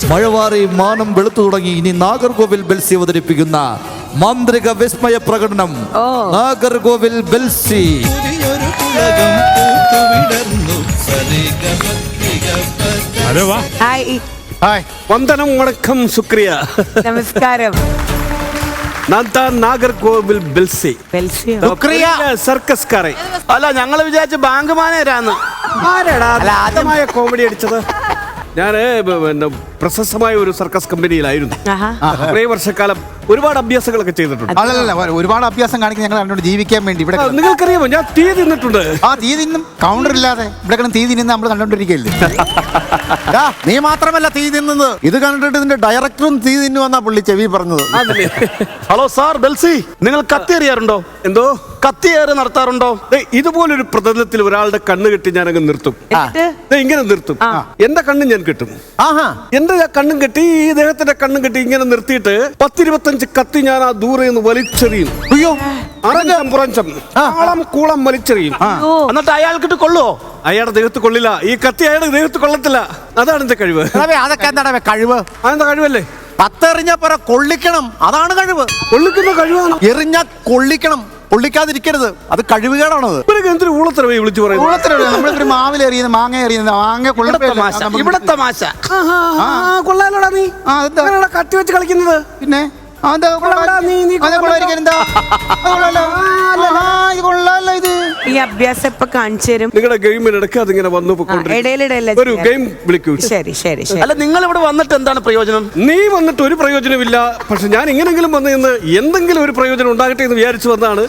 മഴവാറി മാനം വെളുത്തു തുടങ്ങി. ഇനി നാഗർകോവിൽ ബെൽസി അവതരിപ്പിക്കുന്ന മാന്ത്രിക വിസ്മയ പ്രകടനം. നാഗർകോവിൽ ബെൽസി. വന്ദനം, വണക്കം, ശുക്രിയ, നമസ്കാരം. നാഗർകോവിൽ ബെൽസി സർക്കസ്കാരെ. അല്ല, ഞങ്ങള് വിചാരിച്ച ബാങ്ക് മാനേജരാന്ന്. ആരാടാ ആദ്യമായ കോമഡി അടിച്ചത്? ഞാന് പിന്നെ പ്രശസ്തമായ ഒരു സർക്കസ് കമ്പനിയിലായിരുന്നു. കുറേ വർഷക്കാലം ഒരുപാട് അഭ്യാസങ്ങളൊക്കെ ചെയ്തിട്ടുണ്ട്. അല്ലല്ല, ഒരുപാട് അഭ്യാസം കാണിക്കുന്ന ഞങ്ങൾ കണ്ടോണ്ട് ജീവിക്കാൻ വേണ്ടി ഇവിടെ. നിങ്ങൾക്കറിയാമോ, ഞാൻ തീ തിന്നിട്ടുണ്ട്. ആ തീ തിന്നും കൗണ്ടർ ഇല്ലാതെ ഇവിടെ തീ തിന്നുന്ന നമ്മൾ കണ്ടോണ്ടിരിക്കല്ലേ. നീ മാത്രമല്ല തീ തിന്നുന്നത്, ഇത് കണ്ടിട്ട് ഇതിന്റെ ഡയറക്ടറും തീ തിന്നു വന്നാ പുള്ളി ചെവി പറഞ്ഞത്. ഹലോ സാർ ബെൽസി, നിങ്ങൾ കത്തി എറിയാറുണ്ടോ? എന്തോ കത്തിയേറ് നടത്താറുണ്ടോ? ഇതുപോലൊരു പ്രതലത്തിൽ ഒരാളുടെ കണ്ണ് കെട്ടി ഞാനങ്ങ് നിർത്തും. ഇങ്ങനെ നിർത്തും. എന്റെ കണ്ണും ഞാൻ കെട്ടും. എന്റെ കണ്ണും കെട്ടി ഈ ദേഹത്തിന്റെ കണ്ണും കെട്ടി ഇങ്ങനെ നിർത്തിയിട്ട് 10-25 കത്തി ഞാൻ ആ ദൂരെ നിന്ന് വലിച്ചെറിയും. അയ്യോ, കൂളം വലിച്ചെറിയും. എന്നിട്ട് അയാൾക്കിട്ട് കൊള്ളുവോ? അയാളുടെ ദേഹത്ത് കൊള്ളില്ല. ഈ കത്തി അയാളുടെ ദേഹത്ത് കൊള്ളത്തില്ല. അതാണ് എന്റെ കഴിവ്. അതൊക്കെ എന്താണ് കഴിവ്? അതെന്താ കഴിവല്ലേ? പത്തെറിഞ്ഞ പറ കൊള്ളിക്കണം, അതാണ് കഴിവ്. കൊള്ളിക്കുന്ന കഴിവാണ്. എറിഞ്ഞ കൊള്ളിക്കണം, കൊള്ളിക്കാതിരിക്കരുത്. അത് കഴിവുകേടാണത്. എന്തൊരു ഊളത്തരവേ വിളിച്ചു പറയുന്നത്. നമ്മളൊരു മാവിൽ എറിയുന്നത്, മാങ്ങ എറിയുന്നത്, മാങ്ങ ഇവിടെ തമാശ. കൊള്ളാലോടാ നീ കത്തി വെച്ച് കളിക്കുന്നത്. പിന്നെ ഈ അഭ്യാസം ഇപ്പൊ കാണിച്ചു തരും. നിങ്ങളുടെ ഗെയിമിനിടയ്ക്ക് അതിങ്ങനെ വന്നു ഒരു ഗെയിം വിളിക്കൂ. ശരി ശരി ശരി. അല്ല, നിങ്ങൾ ഇവിടെ വന്നിട്ട് എന്താണ് പ്രയോജനം? നീ വന്നിട്ട് ഒരു പ്രയോജനമില്ല. പക്ഷെ ഞാൻ എങ്ങനെങ്കിലും വന്ന് എന്തെങ്കിലും ഒരു പ്രയോജനം ഉണ്ടാകട്ടെ എന്ന് വിചാരിച്ചു വന്നാണ്.